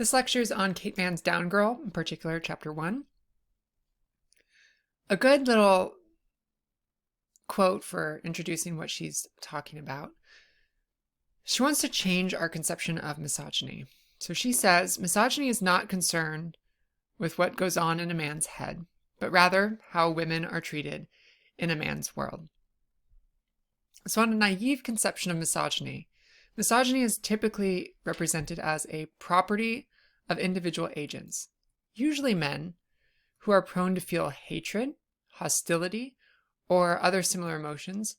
This lecture is on Kate Mann's Down Girl, in particular, chapter 1. A good little quote for introducing what she's talking about. She wants to change our conception of misogyny. So she says, misogyny is not concerned with what goes on in a man's head, but rather how women are treated in a man's world. So on a naive conception of misogyny, misogyny is typically represented as a property of individual agents, usually men, who are prone to feel hatred, hostility, or other similar emotions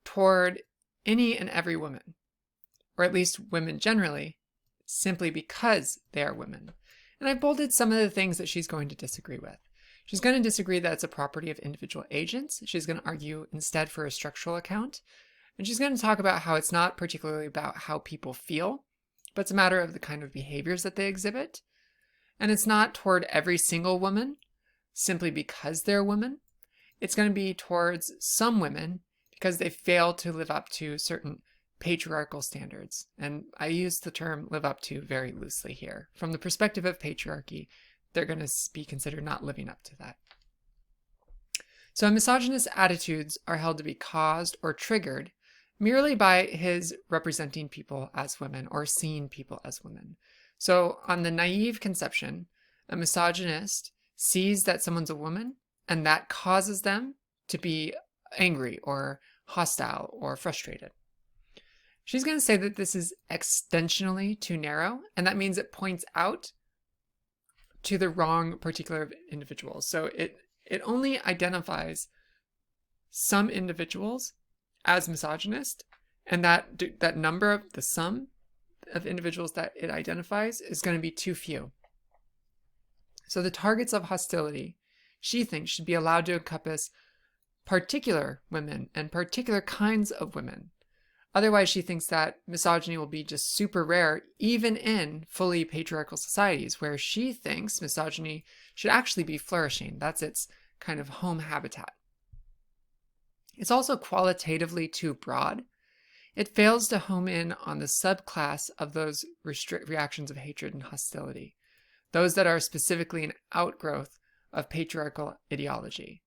toward any and every woman, or at least women generally, simply because they are women. And I've bolded some of the things that she's going to disagree with. She's going to disagree that it's a property of individual agents. She's going to argue instead for a structural account. And she's going to talk about how it's not particularly about how people feel, but it's a matter of the kind of behaviors that they exhibit. And it's not toward every single woman simply because they're women. It's going to be towards some women because they fail to live up to certain patriarchal standards. And I use the term live up to very loosely here. From the perspective of patriarchy, they're going to be considered not living up to that. So misogynist attitudes are held to be caused or triggered merely by his representing people as women or seeing people as women. So on the naive conception, a misogynist sees that someone's a woman and that causes them to be angry or hostile or frustrated. She's going to say that this is extensionally too narrow, and that means it points out to the wrong particular individuals. So it only identifies some individuals as misogynist, and that number of the sum of individuals that it identifies is going to be too few. So the targets of hostility, she thinks, should be allowed to encompass particular women and particular kinds of women. Otherwise, she thinks that misogyny will be just super rare, even in fully patriarchal societies, where she thinks misogyny should actually be flourishing. That's its kind of home habitat. It's also qualitatively too broad. It fails to home in on the subclass of those reactions of hatred and hostility, those that are specifically an outgrowth of patriarchal ideology.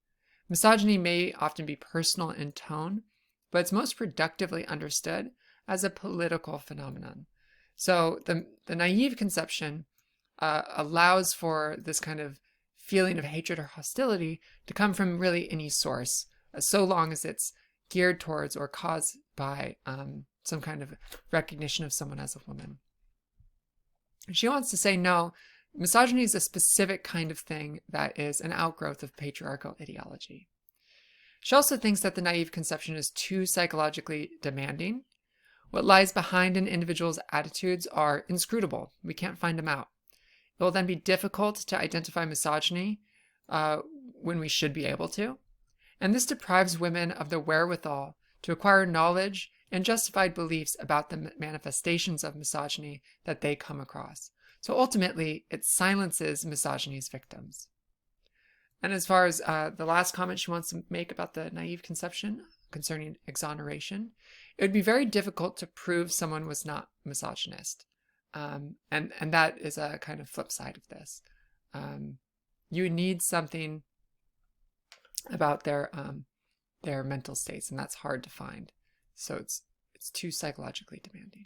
Misogyny may often be personal in tone, but it's most productively understood as a political phenomenon. So the naive conception allows for this kind of feeling of hatred or hostility to come from really any source, so long as it's geared towards or caused by some kind of recognition of someone as a woman. She wants to say, no, misogyny is a specific kind of thing that is an outgrowth of patriarchal ideology. She also thinks that the naive conception is too psychologically demanding. What lies behind an individual's attitudes are inscrutable. We can't find them out. It will then be difficult to identify misogyny when we should be able to. And this deprives women of the wherewithal to acquire knowledge and justified beliefs about the manifestations of misogyny that they come across. So ultimately, it silences misogyny's victims. And as far as the last comment she wants to make about the naive conception concerning exoneration, it would be very difficult to prove someone was not misogynist. And that is a kind of flip side of this. You need something about their mental states, and that's hard to find. So it's too psychologically demanding.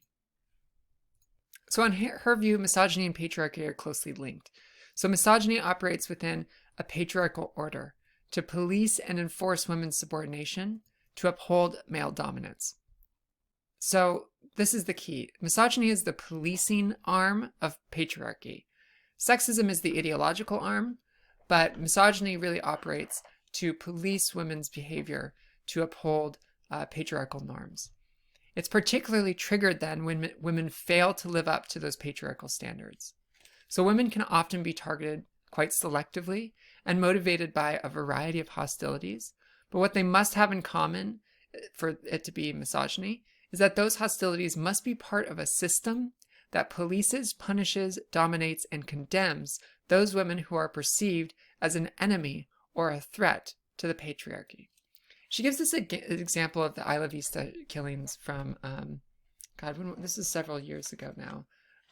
So on her view, misogyny and patriarchy are closely linked. So misogyny operates within a patriarchal order to police and enforce women's subordination, to uphold male dominance. So this is the key. Misogyny is the policing arm of patriarchy. Sexism is the ideological arm, but misogyny really operates to police women's behavior, to uphold patriarchal norms. It's particularly triggered then when women fail to live up to those patriarchal standards. So women can often be targeted quite selectively and motivated by a variety of hostilities. But what they must have in common for it to be misogyny is that those hostilities must be part of a system that polices, punishes, dominates, and condemns those women who are perceived as an enemy or a threat to the patriarchy. She gives us an example of the Isla Vista killings from, this is several years ago now.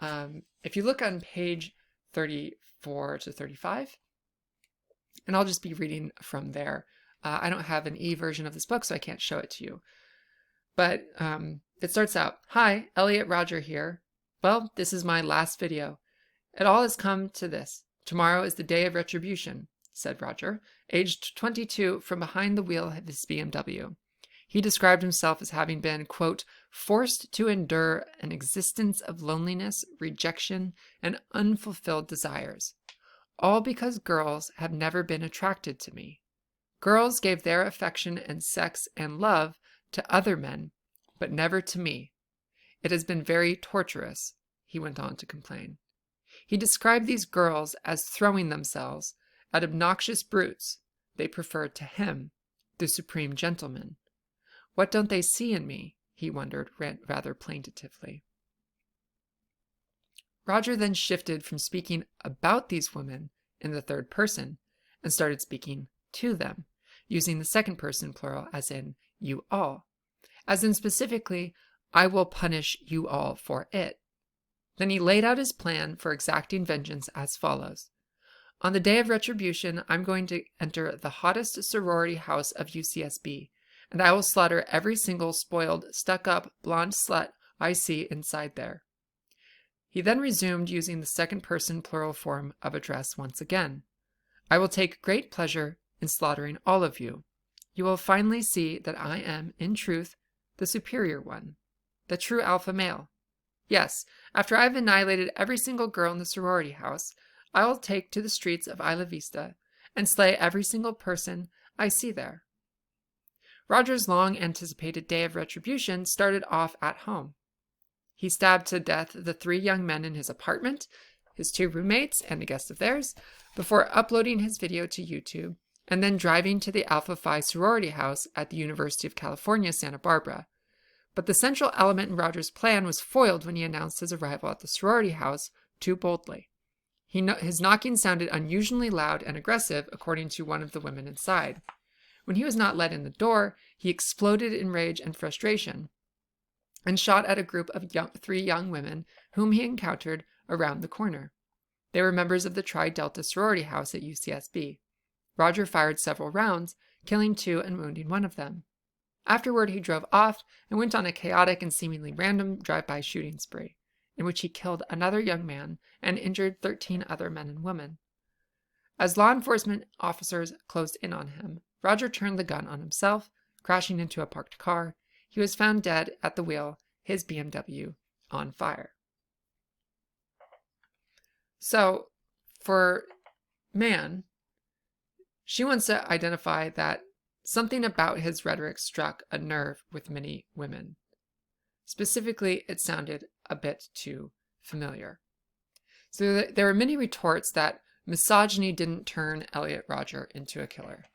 If you look on page 34 to 35, and I'll just be reading from there. I don't have an e-version of this book, so I can't show it to you. But it starts out, "Hi, Elliot Rodger here. Well, this is my last video. It all has come to this. Tomorrow is the day of retribution," said Rodger, aged 22, from behind the wheel of his BMW. He described himself as having been, quote, "forced to endure an existence of loneliness, rejection, and unfulfilled desires. All because girls have never been attracted to me. Girls gave their affection and sex and love to other men, but never to me. It has been very torturous," he went on to complain. He described these girls as throwing themselves at obnoxious brutes they preferred to him, the supreme gentleman. "What don't they see in me?" he wondered rather plaintively. Rodger then shifted from speaking about these women in the third person and started speaking to them, using the second person plural as in you all, as in specifically, "I will punish you all for it." Then he laid out his plan for exacting vengeance as follows. "On the day of retribution, I'm going to enter the hottest sorority house of UCSB, and I will slaughter every single spoiled, stuck-up, blonde slut I see inside there." He then resumed using the second-person plural form of address once again. "I will take great pleasure in slaughtering all of you. You will finally see that I am, in truth, the superior one, the true alpha male. Yes, after I've annihilated every single girl in the sorority house, I will take to the streets of Isla Vista and slay every single person I see there." Rodger's long-anticipated day of retribution started off at home. He stabbed to death the 3 young men in his apartment, his 2 roommates, and a guest of theirs, before uploading his video to YouTube, and then driving to the Alpha Phi sorority house at the University of California, Santa Barbara. But the central element in Rodger's plan was foiled when he announced his arrival at the sorority house too boldly. His knocking sounded unusually loud and aggressive, according to one of the women inside. When he was not let in the door, he exploded in rage and frustration and shot at a group of 3 young women whom he encountered around the corner. They were members of the Tri Delta sorority house at UCSB. Rodger fired several rounds, killing 2 and wounding one of them. Afterward, he drove off and went on a chaotic and seemingly random drive-by shooting spree, in which he killed another young man and injured 13 other men and women. As law enforcement officers closed in on him, Rodger turned the gun on himself, crashing into a parked car. He was found dead at the wheel, his BMW on fire. So, for Manne, she wants to identify that something about his rhetoric struck a nerve with many women. Specifically, it sounded a bit too familiar. So there were many retorts that misogyny didn't turn Elliot Rodger into a killer.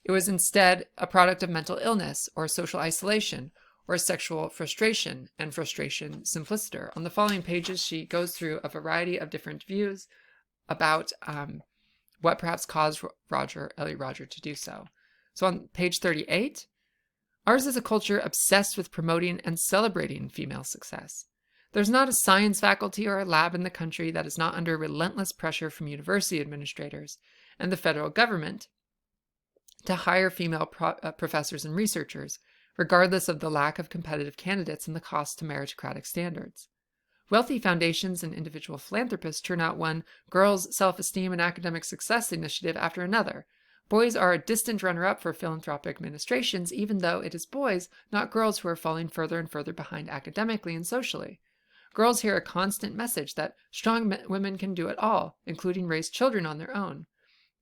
It was instead a product of mental illness or social isolation or sexual frustration and frustration simpliciter. On the following pages, she goes through a variety of different views about what perhaps caused Elliot Rodger to do so. So on page 38, ours is a culture obsessed with promoting and celebrating female success. There's not a science faculty or a lab in the country that is not under relentless pressure from university administrators and the federal government to hire female professors and researchers, regardless of the lack of competitive candidates and the cost to meritocratic standards. Wealthy foundations and individual philanthropists turn out one girls' self-esteem and academic success initiative after another. Boys are a distant runner-up for philanthropic administrations, even though it is boys, not girls, who are falling further and further behind academically and socially. Girls hear a constant message that strong women can do it all, including raise children on their own.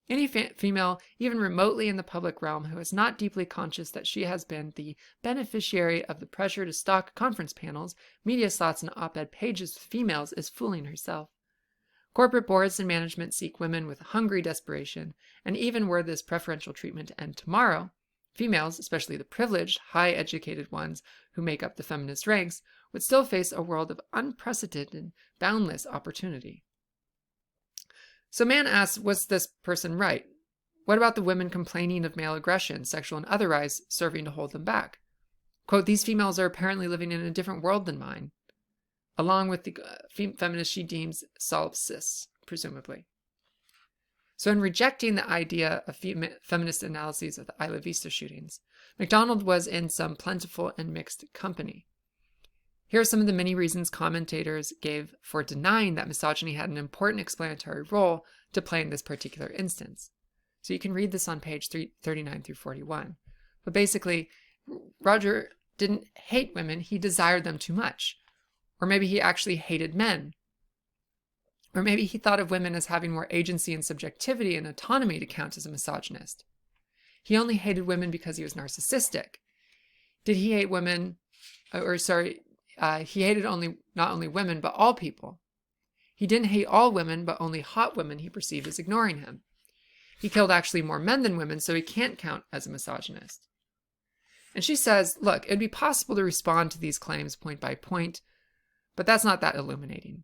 Any female, even remotely in the public realm, who is not deeply conscious that she has been the beneficiary of the pressure to stock conference panels, media slots, and op-ed pages with females is fooling herself. Corporate boards and management seek women with hungry desperation, and even were this preferential treatment to end tomorrow, females, especially the privileged, high-educated ones who make up the feminist ranks, would still face a world of unprecedented, boundless opportunity. So Manne asks, was this person right? What about the women complaining of male aggression, sexual and otherwise, serving to hold them back? Quote, "These females are apparently living in a different world than mine." along with the feminist she deems solipsist, presumably. So in rejecting the idea of feminist analyses of the Isla Vista shootings, MacDonald was in some plentiful and mixed company. Here are some of the many reasons commentators gave for denying that misogyny had an important explanatory role to play in this particular instance. So you can read this on page 39 through 41. But basically, Roger didn't hate women, he desired them too much. Or maybe he actually hated men. Or maybe he thought of women as having more agency and subjectivity and autonomy to count as a misogynist. He only hated women because he was narcissistic. Did he hate women, he hated not only women, but all people. He didn't hate all women, but only hot women he perceived as ignoring him. He killed actually more men than women, so he can't count as a misogynist. And she says, look, it'd be possible to respond to these claims point by point, but that's not that illuminating.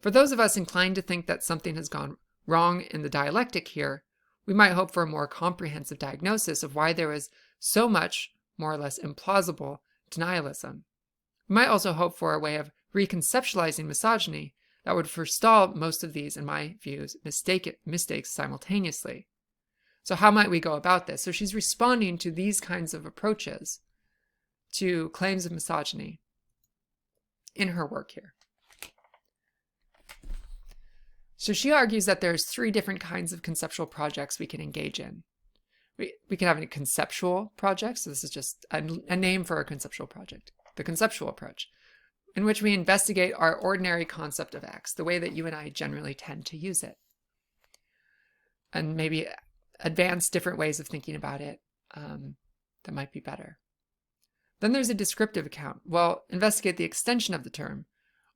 For those of us inclined to think that something has gone wrong in the dialectic here, we might hope for a more comprehensive diagnosis of why there is so much, more or less implausible, denialism. We might also hope for a way of reconceptualizing misogyny that would forestall most of these, in my views, mistakes simultaneously. So how might we go about this? So she's responding to these kinds of approaches to claims of misogyny in her work here. So she argues that there's 3 different kinds of conceptual projects we can engage in. We can have a conceptual project, so this is just a name for a conceptual project, the conceptual approach, in which we investigate our ordinary concept of X, the way that you and I generally tend to use it, and maybe advance different ways of thinking about it that might be better. Then there's a descriptive account. Well, investigate the extension of the term.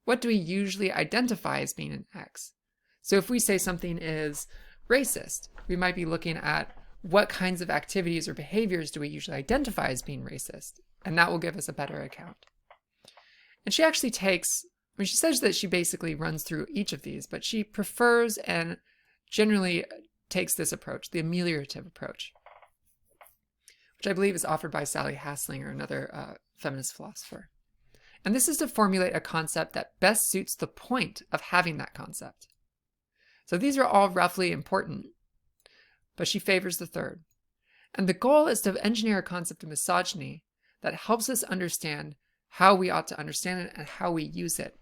What do we usually identify as being an X? So if we say something is racist, we might be looking at what kinds of activities or behaviors do we usually identify as being racist, and that will give us a better account. And she actually she says that she basically runs through each of these, but she prefers and generally takes this approach, the ameliorative approach, which I believe is offered by Sally Haslinger, another feminist philosopher. And this is to formulate a concept that best suits the point of having that concept. So these are all roughly important, but she favors the third. And the goal is to engineer a concept of misogyny that helps us understand how we ought to understand it and how we use it,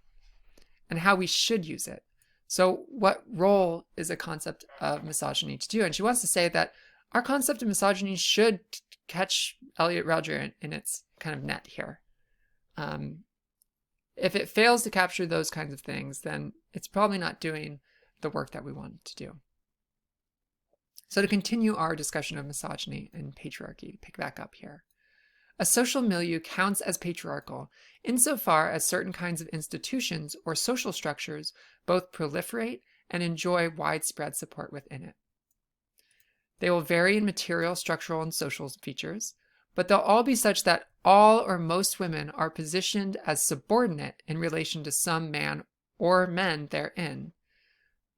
and how we should use it. So what role is a concept of misogyny to do? And she wants to say that our concept of misogyny should catch Elliot Rodger in its kind of net here. If it fails to capture those kinds of things, then it's probably not doing the work that we want it to do. So to continue our discussion of misogyny and patriarchy, pick back up here. A social milieu counts as patriarchal insofar as certain kinds of institutions or social structures both proliferate and enjoy widespread support within it. They will vary in material, structural, and social features, but they'll all be such that all or most women are positioned as subordinate in relation to some man or men therein,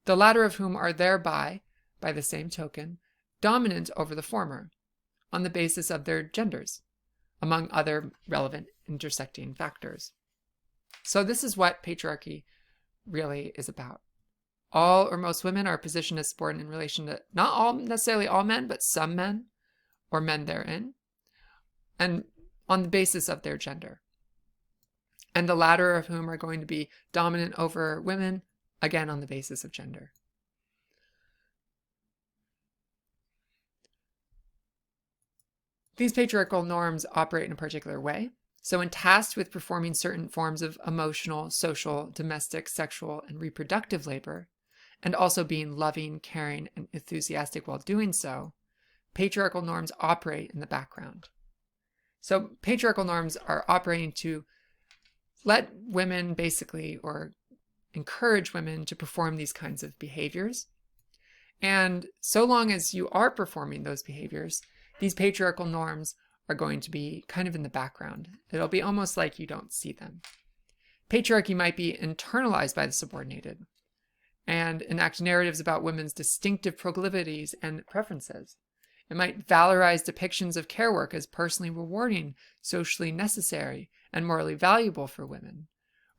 the latter of whom are thereby, by the same token, dominant over the former, on the basis of their genders, among other relevant intersecting factors. So this is what patriarchy really is about. All or most women are positioned as subordinate in relation to not necessarily all men, but some men or men therein, and on the basis of their gender. And the latter of whom are going to be dominant over women, again on the basis of gender. These patriarchal norms operate in a particular way. So when tasked with performing certain forms of emotional, social, domestic, sexual, and reproductive labor, and also being loving, caring, and enthusiastic while doing so, patriarchal norms operate in the background. So patriarchal norms are operating to let women basically, or encourage women to perform these kinds of behaviors. And so long as you are performing those behaviors, these patriarchal norms are going to be kind of in the background. It'll be almost like you don't see them. Patriarchy might be internalized by the subordinated and enact narratives about women's distinctive proclivities and preferences. It might valorize depictions of care work as personally rewarding, socially necessary, and morally valuable for women.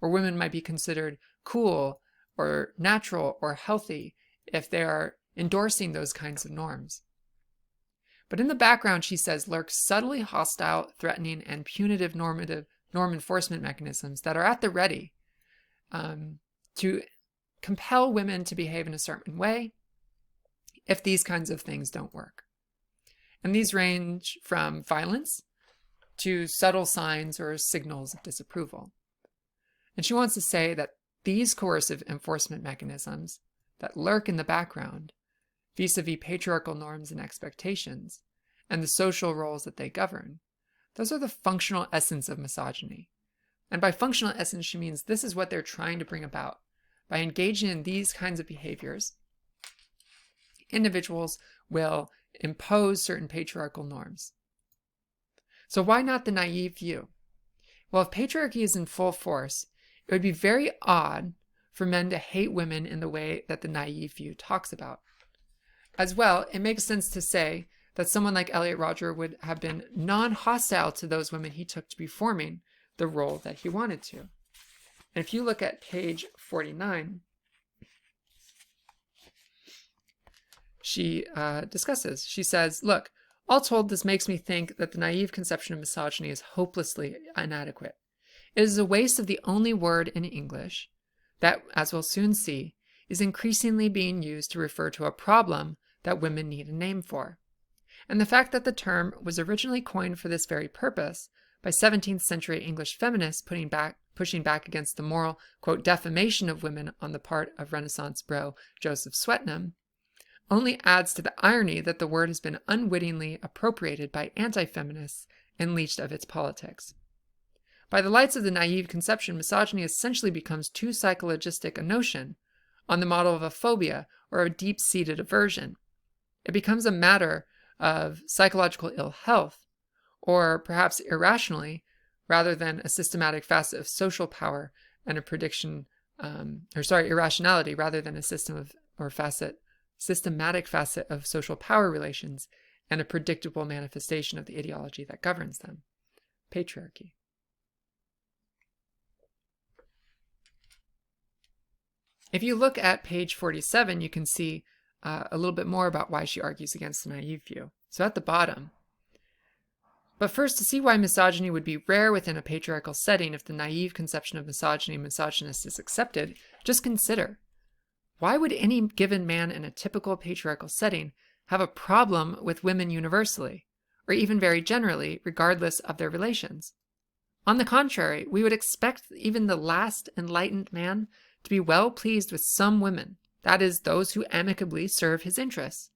or women might be considered cool or natural or healthy if they are endorsing those kinds of norms. But in the background, she says, lurk subtly hostile, threatening, and punitive norm enforcement mechanisms that are at the ready to compel women to behave in a certain way if these kinds of things don't work. And these range from violence to subtle signs or signals of disapproval. And she wants to say that these coercive enforcement mechanisms that lurk in the background, vis-a-vis patriarchal norms and expectations, and the social roles that they govern, those are the functional essence of misogyny. And by functional essence, she means this is what they're trying to bring about. By engaging in these kinds of behaviors, individuals will impose certain patriarchal norms. So why not the naive view? Well, if patriarchy is in full force, it would be very odd for men to hate women in the way that the naive view talks about. As well, it makes sense to say that someone like Elliot Rodger would have been non-hostile to those women he took to be forming the role that he wanted to. And if you look at page 49, she discusses. She says, look, all told, this makes me think that the naive conception of misogyny is hopelessly inadequate. It is a waste of the only word in English that, as we'll soon see, is increasingly being used to refer to a problem that women need a name for. And the fact that the term was originally coined for this very purpose by 17th century English feminists pushing back against the moral, quote, defamation of women on the part of Renaissance bro Joseph Swetnam, only adds to the irony that the word has been unwittingly appropriated by anti-feminists and leached of its politics. By the lights of the naive conception, misogyny essentially becomes too psychologistic a notion, on the model of a phobia or a deep-seated aversion. It becomes a matter of psychological ill health, or perhaps irrationally, rather than a systematic facet of social power and a irrationality rather than a systematic facet of social power relations and a predictable manifestation of the ideology that governs them, patriarchy. If you look at page 47, you can see a little bit more about why she argues against the naive view. So at the bottom, but first, to see why misogyny would be rare within a patriarchal setting if the naive conception of misogyny and misogynist is accepted, just consider, why would any given man in a typical patriarchal setting have a problem with women universally, or even very generally, regardless of their relations? On the contrary, we would expect even the last enlightened man to be well pleased with some women, that is, those who amicably serve his interests.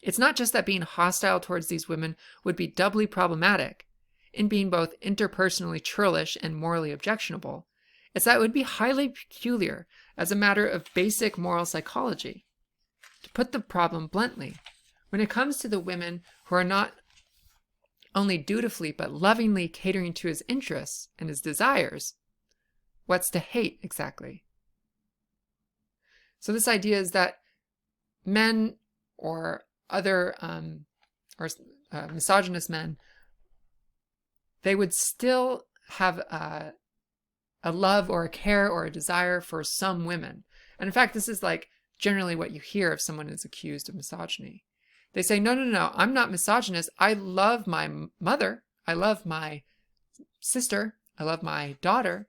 It's not just that being hostile towards these women would be doubly problematic, in being both interpersonally churlish and morally objectionable, it's that it would be highly peculiar as a matter of basic moral psychology. To put the problem bluntly, when it comes to the women who are not only dutifully but lovingly catering to his interests and his desires, what's to hate exactly? So this idea is that men or other misogynist men, they would still have a love or a care or a desire for some women. And in fact, this is like generally what you hear if someone is accused of misogyny. They say, no, I'm not misogynist. I love my mother. I love my sister. I love my daughter.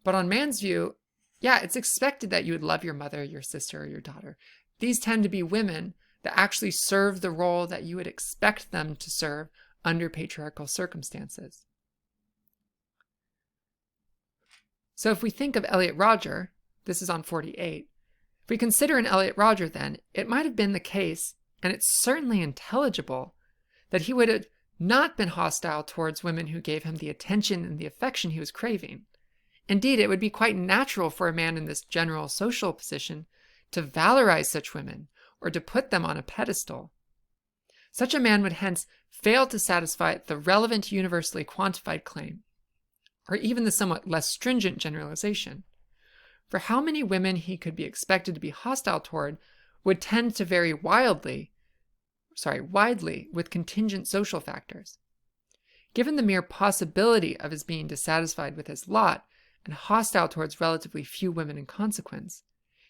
But on man's view, yeah, it's expected that you would love your mother, your sister, or your daughter. These tend to be women that actually serve the role that you would expect them to serve under patriarchal circumstances. So if we think of Elliot Rodger, this is on 48, if we consider an Elliot Rodger then, it might have been the case, and it's certainly intelligible, that he would have not been hostile towards women who gave him the attention and the affection he was craving. Indeed, it would be quite natural for a man in this general social position to valorize such women or to put them on a pedestal. Such a man would hence fail to satisfy the relevant universally quantified claim, or even the somewhat less stringent generalization. For how many women he could be expected to be hostile toward would tend to vary widely with contingent social factors. Given the mere possibility of his being dissatisfied with his lot and hostile towards relatively few women in consequence.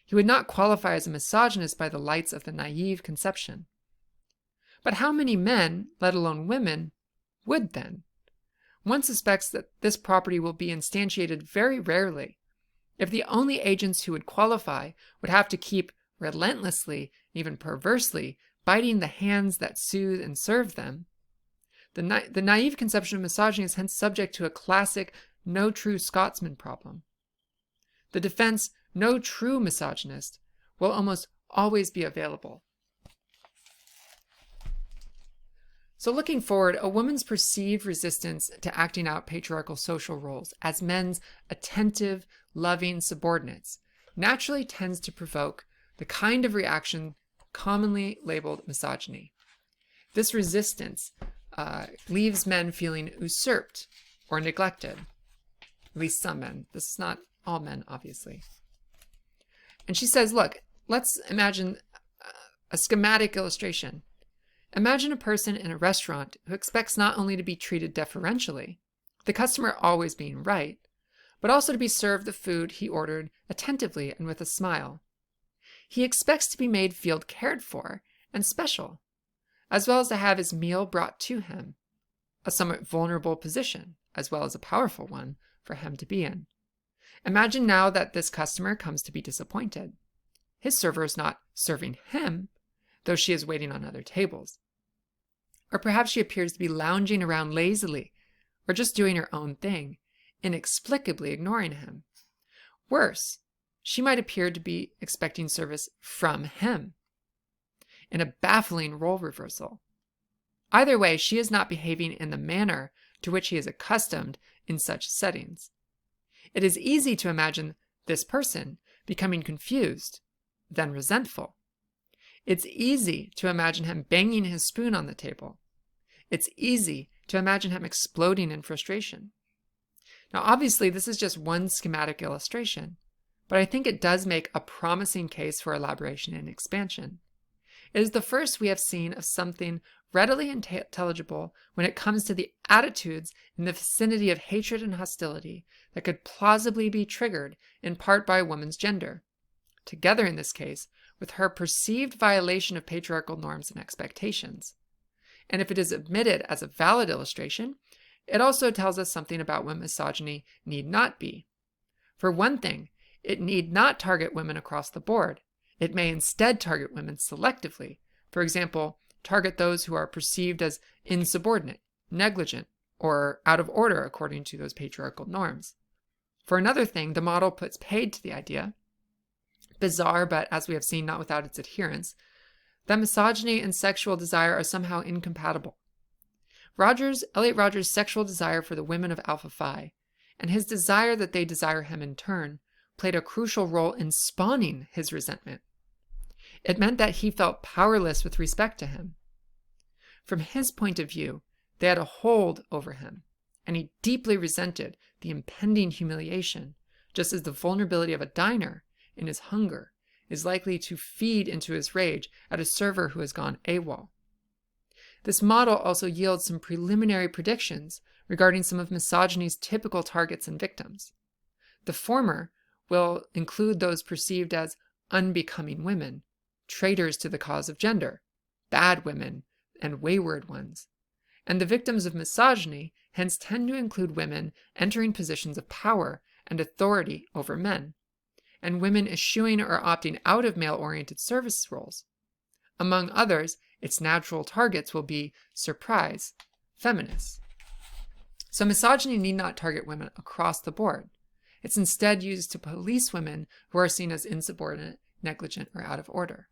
He would not qualify as a misogynist by the lights of the naive conception. But how many men, let alone women, would then? One suspects that this property will be instantiated very rarely. If the only agents who would qualify would have to keep relentlessly, even perversely, biting the hands that soothe and serve them, the naive conception of misogyny is hence subject to a classic no true Scotsman problem. The defense, no true misogynist, will almost always be available. So looking forward, a woman's perceived resistance to acting out patriarchal social roles as men's attentive, loving subordinates naturally tends to provoke the kind of reaction commonly labeled misogyny. This resistance leaves men feeling usurped or neglected. At least some men. This is not all men, obviously. And she says, look, let's imagine a schematic illustration. Imagine a person in a restaurant who expects not only to be treated deferentially, the customer always being right, but also to be served the food he ordered attentively and with a smile. He expects to be made feel cared for and special, as well as to have his meal brought to him, a somewhat vulnerable position, as well as a powerful one, for him to be in. Imagine now that this customer comes to be disappointed. His server is not serving him, though she is waiting on other tables. Or perhaps she appears to be lounging around lazily, or just doing her own thing, inexplicably ignoring him. Worse, she might appear to be expecting service from him, in a baffling role reversal. Either way, she is not behaving in the manner to which he is accustomed in such settings. It is easy to imagine this person becoming confused, then resentful. It's easy to imagine him banging his spoon on the table. It's easy to imagine him exploding in frustration. Now, obviously, this is just one schematic illustration, but I think it does make a promising case for elaboration and expansion. It is the first we have seen of something readily intelligible when it comes to the attitudes in the vicinity of hatred and hostility that could plausibly be triggered in part by a woman's gender, together in this case with her perceived violation of patriarchal norms and expectations. And if it is admitted as a valid illustration, it also tells us something about what misogyny need not be. For one thing, it need not target women across the board. It may instead target women selectively. For example, target those who are perceived as insubordinate, negligent, or out of order according to those patriarchal norms. For another thing, the model puts paid to the idea, bizarre but as we have seen not without its adherents, that misogyny and sexual desire are somehow incompatible. Elliot Rogers' sexual desire for the women of Alpha Phi, and his desire that they desire him in turn, played a crucial role in spawning his resentment. It meant that he felt powerless with respect to him. From his point of view, they had a hold over him, and he deeply resented the impending humiliation, just as the vulnerability of a diner in his hunger is likely to feed into his rage at a server who has gone AWOL. This model also yields some preliminary predictions regarding some of misogyny's typical targets and victims. The former will include those perceived as unbecoming women, traitors to the cause of gender, bad women, and wayward ones. And the victims of misogyny hence tend to include women entering positions of power and authority over men, and women eschewing or opting out of male-oriented service roles. Among others, its natural targets will be surprise, feminists. So misogyny need not target women across the board. It's instead used to police women who are seen as insubordinate, negligent, or out of order.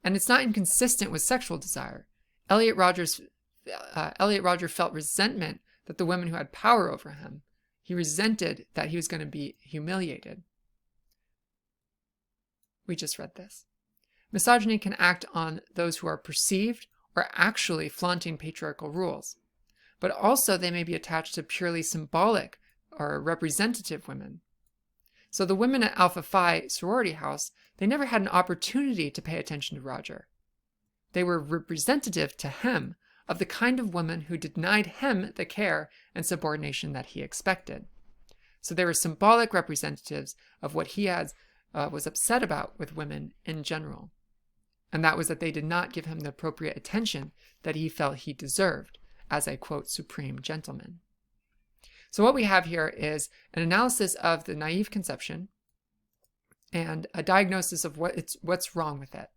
And it's not inconsistent with sexual desire. Elliot Rodger felt resentment that the women who had power over him, he resented that he was going to be humiliated. We just read this. Misogyny can act on those who are perceived or actually flaunting patriarchal rules, but also they may be attached to purely symbolic or representative women. So the women at Alpha Phi sorority house, they never had an opportunity to pay attention to Roger. They were representative to him of the kind of woman who denied him the care and subordination that he expected. So they were symbolic representatives of what he was upset about with women in general. And that was that they did not give him the appropriate attention that he felt he deserved as a, quote, supreme gentleman. So what we have here is an analysis of the naive conception and a diagnosis of what's wrong with it.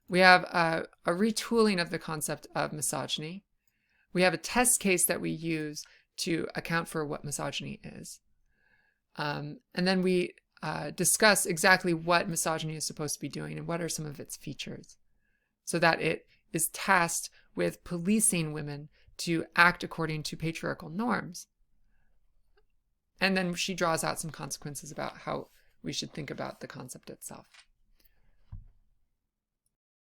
We have a retooling of the concept of misogyny. We have a test case that we use to account for what misogyny is. And then we discuss exactly what misogyny is supposed to be doing and what are some of its features, so that it is tasked with policing women to act according to patriarchal norms. And then she draws out some consequences about how we should think about the concept itself.